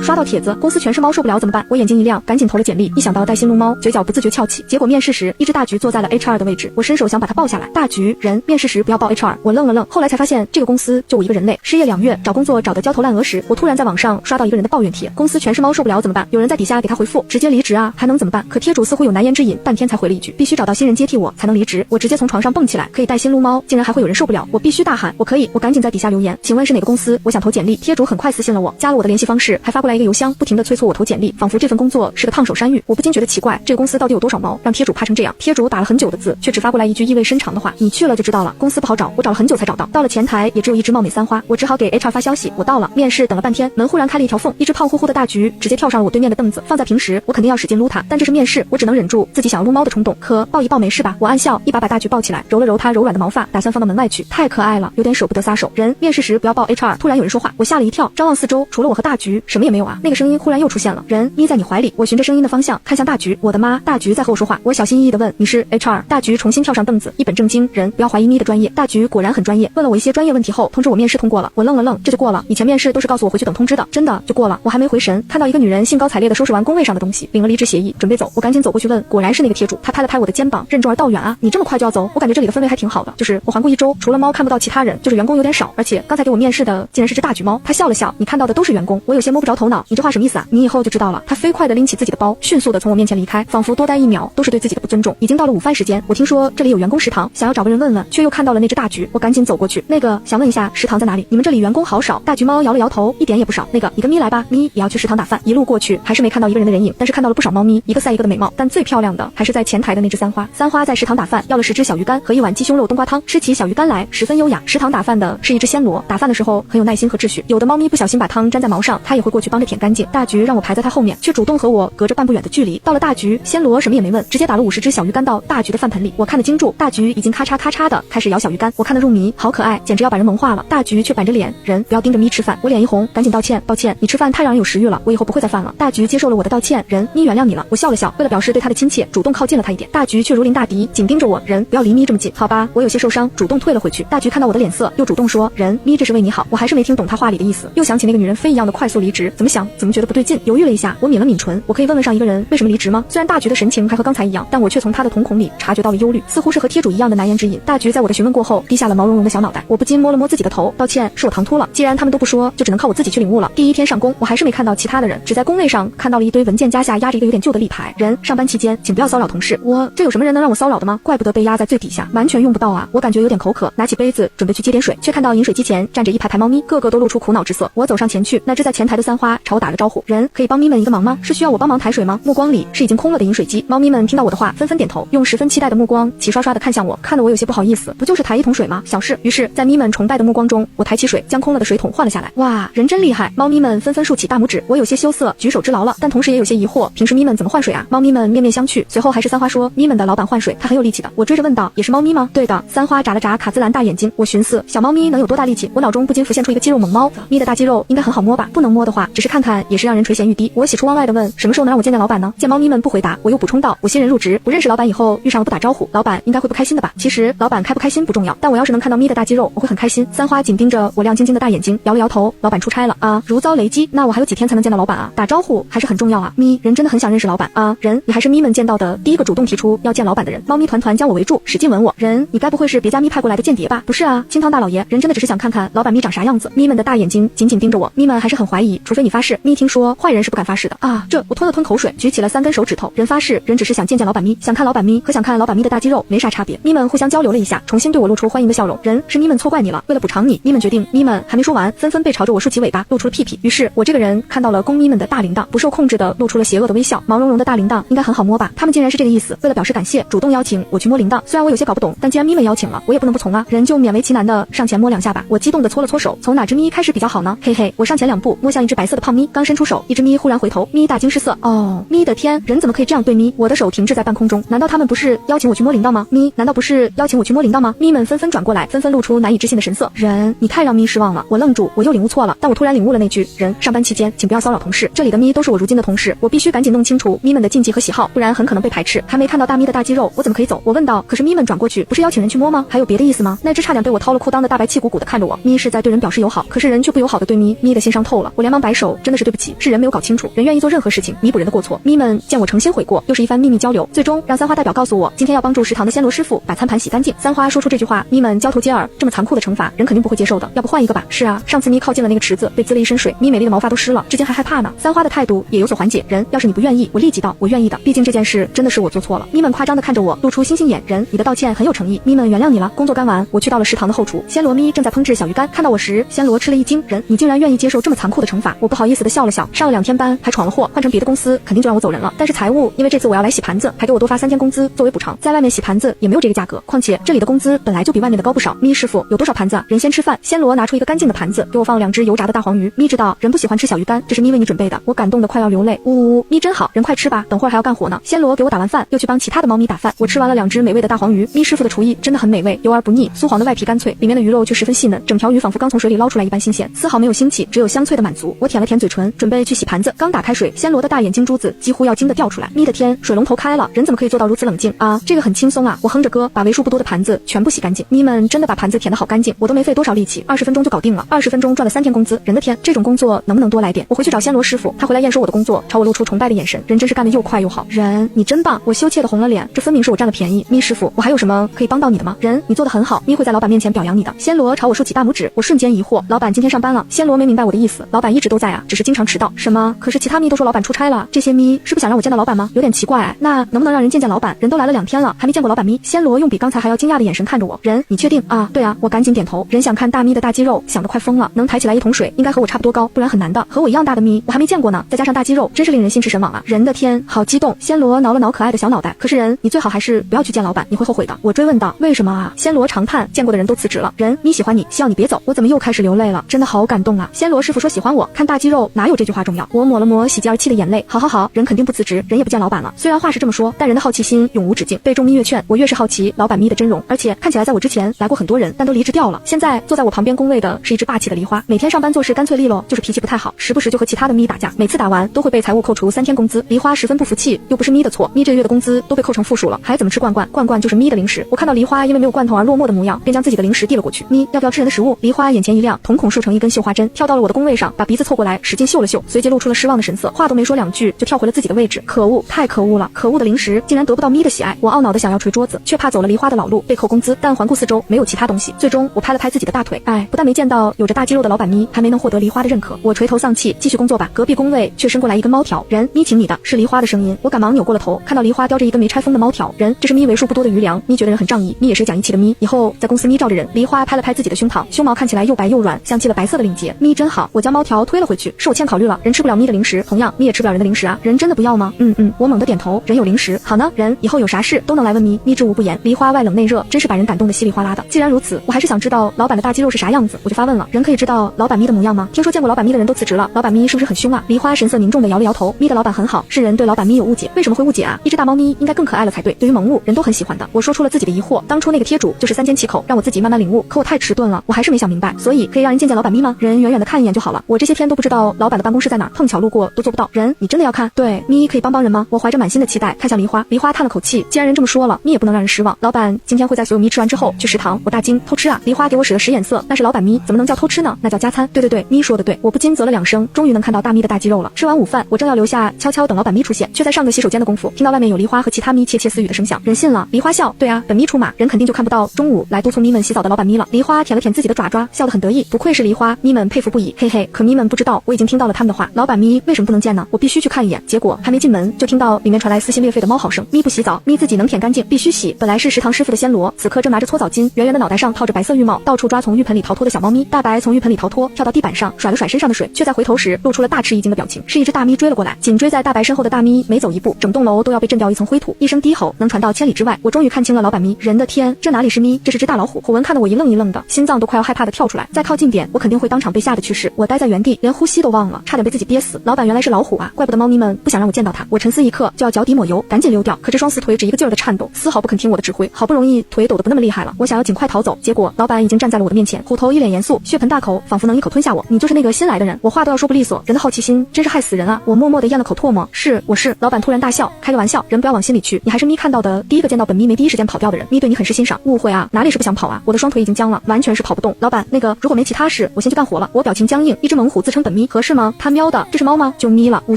刷到帖子，公司全是猫受不了怎么办？我眼睛一亮，赶紧投了简历。一想到带新撸猫，嘴角不自觉翘起。结果面试时，一只大橘坐在了 HR 的位置，我伸手想把它抱下来。大橘人，面试时不要抱 HR。我愣了愣，后来才发现这个公司就我一个人类。失业2月，找工作找得焦头烂额时，我突然在网上刷到一个人的抱怨帖，公司全是猫受不了怎么办？有人在底下给他回复，直接离职啊，还能怎么办？可贴主似乎有难言之隐，半天才回了一句，必须找到新人接替我才能离职。我直接从床上蹦起来，可以带新撸猫，竟然还会有人受不了，我必须大喊，我可以！我赶紧在底下留言，请问是哪个公司？我想投简历。贴主很快私信了我，加了我的联系方式，还发过来一个邮箱，不停地催促我投简历，仿佛这份工作是个烫手山芋。我不禁觉得奇怪，这个公司到底有多少猫，让贴主怕成这样？贴主打了很久的字，却只发过来一句意味深长的话：你去了就知道了，公司不好找，我找了很久才找到。到了前台也只有一只貌美三花，我只好给 HR 发消息，我到了。面试等了半天，门忽然开了一条缝，一只胖乎乎的大橘直接跳上了我对面的凳子。放在平时，我肯定要使劲撸它，但这是面试，我只能忍住自己想要撸猫的冲动。可抱一抱没事吧？我暗笑，一把大橘抱起来，揉了揉它柔软的毛发，打算放到门外去。太可爱了，有点舍不得撒手。人，面试时不要抱 HR。突然有人说话，我吓了一跳，张望四周，除了我和大橘，什么也没有啊。那个声音忽然又出现了，人眯在你怀里。我循着声音的方向看向大橘，我的妈，大橘在和我说话。我小心翼翼地问，你是 HR？ 大橘重新跳上凳子，一本正经，人不要怀疑咪的专业。大橘果然很专业，问了我一些专业问题后，通知我面试通过了。我愣了愣，这就过了？以前面试都是告诉我回去等通知的，真的就过了？我还没回神，看到一个女人兴高采烈地收拾完工位上的东西，领了离职协议，准备走。我赶紧走过去问，果然是那个贴主。他拍了拍我的肩膀，任重而道远啊，你这么快就要走？我感觉这里的氛围还挺好的，就是我环顾一周，除了猫看不到其他人，就是员工有点少，而且刚才给我面试的竟然是只大橘猫。他笑了笑，你看到的都是员工。我有些摸不着头脑，你这话什么意思啊？你以后就知道了。他飞快地拎起自己的包，迅速地从我面前离开，仿佛多待1秒都是对自己的不尊重。已经到了午饭时间，我听说这里有员工食堂，想要找个人问问，却又看到了那只大橘。我赶紧走过去，那个想问一下食堂在哪里？你们这里员工好少。大橘猫摇了摇头，一点也不少。那个你跟咪来吧，咪也要去食堂打饭。一路过去还是没看到一个人的人影，但是看到了不少猫咪，一个赛一个的美貌。但最漂亮的还是在前台的那只三花。三花在食堂打饭，要了10只小鱼干和一碗鸡胸肉冬瓜汤，吃起小鱼干来十分优雅。食堂打饭的是一只暹罗，打饭的时候很有耐心和秩序。有的猫咪不小心把汤沾在毛上，它也会过去帮着舔干净。大橘让我排在它后面，却主动和我隔着半步远的距离。到了大橘，暹罗什么也没问，直接打了50只小鱼干到大橘的饭盆里。我看得惊住，大橘已经咔嚓咔嚓的开始咬小鱼干，我看得入迷，好可爱，简直要把人萌化了。大橘却板着脸，人不要盯着咪吃饭。我脸一红，赶紧道歉，抱歉，你吃饭太让人有食欲了，我以后不会再犯了。大橘接受了我的道歉，人咪原谅你了。我笑了笑，为了表示对他的亲切，主动靠近了他一点。大橘却如临大敌，紧盯着我，人不要离咪这么近。好吧，我有些受伤，主动退了回去。大橘看到我的脸色，又主动说，人咪这是为你好。我还是没听懂他话里的意思，又想起那个女人飞一样的快速离职，怎么想怎么觉得不对劲，犹豫了一下，我抿了抿唇，我可以问问上一个人为什么离职吗？虽然大橘的神情还和刚才一样，但我却从他的瞳孔里察觉到了忧虑，似乎是和贴主一样的难言之隐。大橘在我的询问过后，低下了毛茸茸的小脑袋，我不禁摸了摸自己的头，道歉，是我唐突了。既然他们都不说，就只能靠我自己去领悟了。第1天上工，我还是没看到其他的人，只在工位上看到了一堆文件夹下压着一个有点旧的立牌。人上班期间，请不要骚扰同事。我这有什么人能让我骚扰的吗？怪不得被压在最底下，完全用不到啊！我感觉有点口渴，拿起杯子准备去接点水，却看到饮水机前站着一排排猫咪，个个都露出苦恼之色。我走上前去，那只在前台的三花朝我打了招呼，人可以帮咪们一个忙吗？是需要我帮忙抬水吗？目光里是已经空了的饮水机。猫咪们听到我的话，纷纷点头，用十分期待的目光齐刷刷地看向我，看得我有些不好意思，不就是抬一桶水吗？小事。于是，在咪们崇拜的目光中，我抬起水，将空了的水桶换了下来。哇，人真厉害！猫咪们纷纷竖起大拇指，我有些羞涩，举手之劳了，但同时也有些疑惑，平时咪们怎么换水啊？猫咪们面面相觑，随后还是三花说，咪们的老板换水，他很有力气的。我追着问道，也是猫咪吗？对的。三花眨了眨卡姿兰大眼睛，我寻思，小猫咪能有多大力气？我脑中不禁浮现出一个肌肉猛猫，咪的大肌肉应该很好摸吧？不能摸的话，只是看看也是让人垂涎欲滴。我喜出望外的问，什么时候能让我见见老板呢？见猫咪们不回答，我又补充道，我新人入职，不认识老板以后遇上了不打招呼，老板应该会不开心的吧？其实老板开不开心不重要，但我要是能看到咪的大肌肉，我会很开心。三花紧盯着我亮晶晶的大眼睛，摇了摇头，老板出差了啊，如遭雷击，那我还有几天才能见到老板啊？打招呼还是很重要啊。咪人真的很想认识老板啊，人你还是咪们见到的第一个主动提出要见老板的人。猫咪团团将我围住，使劲吻我，人你该不会是别家咪派过来的间谍吧？不是啊，清汤大老爷，人真的只是想看看老板咪长啥样子。咪们的大眼睛紧紧盯着我，咪们还是很怀疑，除非你发誓。咪听说坏人是不敢发誓的啊，我吞了吞口水，举起了3根手指头，人发誓，人只是想见见老板咪，想看老板咪和想看老板咪的大肌肉没啥差别。咪们互相交流了一下，重新对我露出欢迎的笑容。人是咪们错怪你了，为了补偿你，咪们决定。咪们还没说完，纷纷背朝着我竖起尾巴，露出了屁屁。于是我这个人看到了公咪们的大铃铛，不受控制的露出了邪恶的微笑。毛茸茸的大铃铛应该很好摸吧？他们竟然是这个意思，为了表示感谢，主动邀请我去摸铃铛。虽然我有些搞不懂，但既然咪们邀请了，我也不能不从啊。人就勉为其难的上前摸2下吧。我激动的搓了搓手，从哪只咪开始比较好呢？嘿嘿，我上前2步，摸向一只白色的胖咪，刚伸出手，一只咪忽然回头，咪大惊失色。哦，咪的天，人怎么可以这样对咪？我的手停滞在半空中，难道他们不是邀请我去摸铃铛吗？咪难道不是邀请我去摸铃铛吗？咪们纷纷转过来，纷纷露出难以置信的神色。人，你太让咪失望了。我愣住，我又领悟错了，但我突然领悟了那句，人上班期间请不要骚扰同事。这里的咪都是我如今的同事，我必须赶紧弄清楚咪们的禁忌和喜好，不然很可能被排斥。还没看到大咪的大肌肉，我怎么可以走？我问道。可是咪们转过去，不是邀请人去摸吗？还有别的意思吗？那只差点被我掏了裤裆的大白气鼓鼓的看着我，咪是在对人表示友好，可是人却不友好的对咪的心伤透了。我连忙摆手，真的是对不起，是人没有搞清楚，人愿意做任何事情弥补人的过错。咪们见我诚心悔过，又是一番秘密交流，最终让三花代表告诉我，今天要帮助食堂的暹罗师傅把餐盘洗干净。三花说出这句话，咪们交头接耳，这么残酷的惩罚，人肯定不会接受的，要不换一个吧？是啊，上次咪靠近了那个池子，被滋了一身水，咪美丽的毛发都湿了，至今还害怕呢。三花的态度也有所缓解，人，要是你不愿意，我立即道，我愿意的，毕竟这件事真的是我做错了。咪们夸张的看着我，露出星星眼，人，你的道歉很有诚意，咪们原谅你了。工作干完，我去到了食堂的后厨，暹罗咪正在烹制小鱼干，看到我时，暹罗吃了一惊，人，你竟然愿意接受这么残酷的惩罚？我不好意思的笑了笑，上了2天班还闯了祸，换成别的公司肯定就让我走人了。但是财务因为这次我要来洗盘子，还给我多发3天工资作为补偿，在外面洗盘子也没有这个价格，况且这里的工资本来就比外面的高不少。咪师傅有多少盘子啊？人先吃饭。暹罗拿出一个干净的盘子，给我放了2只油炸的大黄鱼。咪知道人不喜欢吃小鱼干，这是咪为你准备的，我感动的快要流泪。呜呜呜，咪真好，人快吃吧，等会儿还要干活呢。暹罗给我打完饭，又去帮其他的猫咪打饭。我吃完了2只美味的大黄鱼，咪师傅的厨艺真的很美味，油而不腻，酥黄的外皮干脆，里面的鱼肉却十分细嫩，整条鱼仿佛刚从水里捞出来一般新鲜，丝毫没有腥气，只有香脆的满足。我舔了舔嘴唇，准备去洗盘子，刚打开水，暹罗的大眼睛珠子几乎要惊得掉出来。咪的天，水龙头开了，人怎么可以做到如此冷静啊？这个很轻松啊！我哼着歌，把为数不多的盘子全部洗干净。咪们真的把盘子舔得好干净，我都没费多少力气，20分钟就搞定了，20分钟赚了3天工资。人的天，这种工作能不能多来点？我回去找暹罗师傅，他回来验收我的工作，朝我露出崇拜的眼神。人真是干得又快又好。人，你真棒！我羞怯的红了脸，这分明是我占了便宜。咪师傅，我还有什么可以帮到你的吗？人，你做得很好，咪会在老板面前表扬你的。暹罗朝我竖起大拇指，我瞬间疑惑，老板今天上班了？暹罗没明白我的意思，老板一直都在啊，只是经常迟到。什么？可是其他咪都说老板出差了，这些咪是不想让我见到老板吗？有点奇怪哎。那能不能让人见见老板？人都来了2天了，还没见过老板咪。暹罗用比刚才还要惊讶的眼神看着我。人，你确定啊？对啊，我赶紧点头。人想看大咪的大肌肉，想得快疯了，能抬起来1桶水，应该和我差不多高，不然很难的。和我一样大的咪，我还没见过呢，再加上大肌肉，真是令人心驰神往啊！人的天，好激动。暹罗挠了挠可爱的小脑袋。可是人，你最好还是不要去见老板，你会后悔的。我追问道，为什么啊？暹罗长叹，见过的人都辞职了。人，咪喜欢你，希望你别走。我怎么又开始流泪了？真的好感动啊！暹罗师傅说喜欢我，看大肌肉哪有这句话重要？我抹了抹喜极而泣的眼泪。好好好，人肯定不辞职，人也不见老板了。虽然话是这么说，但人的好奇心永无止境。被众咪越劝，我越是好奇老板咪的真容，而且看起来在我之前来过很多人，但都离职掉了。现在坐在我旁边工位的是一只霸气的梨花，每天上班做事干脆利落，就是脾气不太好，时不时就和其他的咪打架，每次打完都会被财务扣除3天工资。梨花十分不服气，又不是咪的错，咪这个月的工资都被扣成负数了，还怎么吃罐罐？罐罐就是咪的零食。我看到梨花因为没有罐头而落寞的模样，便将自己的零食递了过去。咪，要不要吃人的食物？梨花眼前一亮，瞳孔竖成一根绣花针，跳到了我的工位上，把鼻子凑过来，使劲嗅了嗅，随即露出了失望的神色，话都没说2句就跳回了自己的位置。可恶，太可恶了！可恶的零食竟然得不到咪的喜爱，我懊恼的想要捶桌子，却怕走了梨花的老路，被扣工资。但环顾四周，没有其他东西。最终，我拍了拍自己的大腿，哎，不但没见到有着大肌肉的老板咪，还没能获得梨花的认可。我垂头丧气，继续工作吧。隔壁工位却伸过来一根猫条，人，咪请你的，是梨花的声音。我赶忙扭过了头，看到梨花叼着一根没拆封的猫条，人，这是咪为数不多的余粮。咪觉得人很仗义，咪也是讲义气的咪，以后在公司咪罩着人。梨花拍了拍自己的胸膛，胸毛看起来又白又软，像系了白色的领结。咪真好，我将猫条推了回去，是我欠考虑了。人吃不了咪的零食，同样咪也吃不了人的零食啊。人真的不要吗？我猛地点头。人有零食，好呢。人以后有啥事都能来问咪，咪知无不言。梨花外冷内热，真是把人感动得稀里哗啦的。既然如此，我还是想知道老板的大肌肉是啥样子，我就发问了。人可以知道老板咪的模样吗？听说见过老板咪的人都辞职了，老板咪是不是很凶啊？梨花神色凝重的摇了摇头。咪的老板很好，是人对老板咪有误解。为什么会误解啊？一只大猫咪应该更可爱了才对，对于萌物人都很喜欢的。我说出了自己的疑惑，当初那个贴主就是3缄其口，让我自己慢慢领悟，可我太迟钝了，我还是没想明白。所以可以让人见见老板咪吗？人远远的看一眼就好了，我这些天都不知道老板的办公室在哪，碰巧路过都做不到。人，你真的要看？对，咪可以帮人吗？我怀着满心的期待看向梨花，梨花叹了口气，既然人这么说了，咪也不能让人失望。老板今天会在所有咪吃完之后去食堂。我大惊，偷吃啊？梨花给我使了使眼色，那是老板咪，怎么能叫偷吃呢？那叫加餐。对，咪说的对，我不禁啧了2声，终于能看到大咪的大肌肉了。吃完午饭，我正要留下悄悄等老板咪出现，却在上个洗手间的功夫，听到外面有梨花和其他咪窃窃私语的声响。人信了？梨花笑，对啊，本咪出马，人肯定就看不到中午来督促咪们洗澡的老板咪了。梨花舔了舔自己的爪爪，笑得很得意，不愧是梨花，咪们佩服不已，嘿嘿。可咪们不知道，我已经听到了他们的话，老板咪为什么不能见呢？我必须去看一眼。结果还没进门，就听到里面传来撕心裂肺的猫嚎声。咪不洗澡，咪自己能舔干净，必须洗。本来是食堂师傅的暹罗，此刻正拿着搓澡巾，圆圆的脑袋上套着白色浴帽，到处抓从浴盆里逃脱的小猫咪。大白从浴盆里逃脱，跳到地板上，甩了甩身上的水，却在回头时露出了大吃一惊的表情。是一只大咪追了过来，紧追在大白身后的大咪每走一步，整栋楼都要被震掉一层灰土。一声低吼能传到千里之外。我终于看清了老板咪，人的天，这哪里是咪，这是只大老虎。虎纹看得我一愣一愣的，心脏都快要害怕的跳出来。再靠近点，我肯定会当场被吓得去世。我待在原地，连呼吸都忘了，差点被自己憋死。老板原来是老虎啊，怪不得猫咪们不想让我见到它。我沉思一刻，就要脚底抹油，赶紧溜掉。可这双4腿只一个劲儿的颤抖，丝毫不肯听我的指挥。好不容易腿抖得不那么厉害了，我想要尽快逃走，结果老板已经站在了我的面前，虎头一脸严肃，血盆大口，仿佛能一口吞下我。你就是那个新来的人？我话都要说不利索，人的好奇心真是害死人啊！我默默地咽了口唾沫，我是。老板突然大笑，开个玩笑，人不要往心里去，你还是咪看到的第一个见到本咪没第一时间跑掉的人，咪对你很是欣赏。误会啊，哪里是不想跑啊，我的双腿已经僵了，完全是跑不动。老板，那个如果没其他事，我先去干活了。我表情僵硬，一只猛虎自称本咪，合适吗？他喵的，这是猫吗？就咪了，午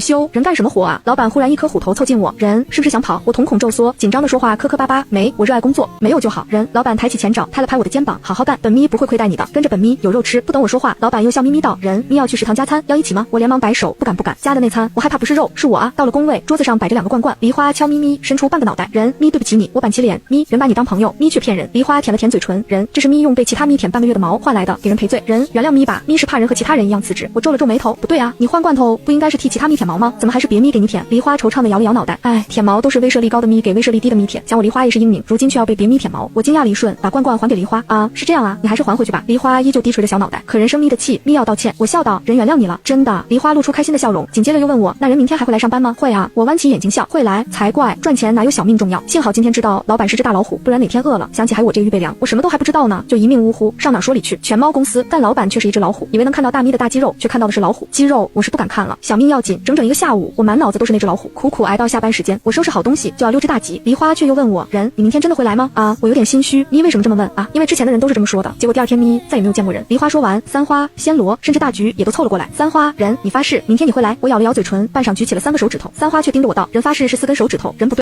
休人干什么活啊？老板忽然一颗虎头凑近我，人是不是想跑？我瞳孔皱缩，紧张的说话磕磕巴巴，没，我热爱工作，没有就好。人，老板抬起前爪，拍了拍我的肩膀，好好干，本咪不会亏待你的，跟着本咪有肉吃。不等我说话，老板又笑眯眯道，人，咪要去食堂加餐，要一起吗？我连忙摆手，不敢，加的那餐我害怕不是肉，是我啊。到了工位，桌子上摆着2个罐罐，梨花悄咪咪伸出半个脑袋，人，咪对不起你，我板起脸，咪，人把你当朋友，咪却骗人。梨花舔了舔嘴唇，人，这是咪用被其他咪舔半个月的毛换来的，给人赔罪。人，原谅咪吧，咪是怕人和其他人一样辞职。我皱了皱眉头，不对啊，你换罐头不应该是替其他咪舔毛吗？怎么还是别咪给你舔？梨花惆怅的摇了摇脑袋，哎，舔毛都是威慑力高的咪给威慑力低的咪舔，想我梨花也是英明，如今却要被别咪舔毛。我惊讶了一瞬，把罐罐还给梨花，啊，是这样啊，你还是还回去吧。梨花依旧低垂着小脑袋，可人生咪的气，咪要道歉。我笑道，人原谅你了，真的。梨花露出开心的笑容，紧接着又问我，那人明天还会来上班吗？会啊。我弯起眼睛笑，会来才怪，赚钱哪有小命重要？幸好今天知道老板是只大老虎，不然哪天饿了，想起还有我这个预备粮，我什么都还不知道呢，就一命呜呼，上哪说理去？全猫公司，但老板却是一只老虎，以为能看到大咪的大肌肉，却看到的是老虎。肌肉我是不敢看了，小命要紧，整整一个下午，我满脑子都是那只老虎，苦苦挨到下班时间，我收拾好东西就要溜之大吉。梨花却又问我，人，你明天真的会来吗？啊，我有点心虚，咪为什么这么问啊？因为之前的人都是这么说的，结果第二天咪再也没有见过人。梨花说完，三花、暹罗甚至大橘也都凑了过来。三花，人，你发誓明天你会来？我咬了咬嘴唇，半晌举起了3个手指头。三花却盯着我道，人发誓是4根手指头，人不对。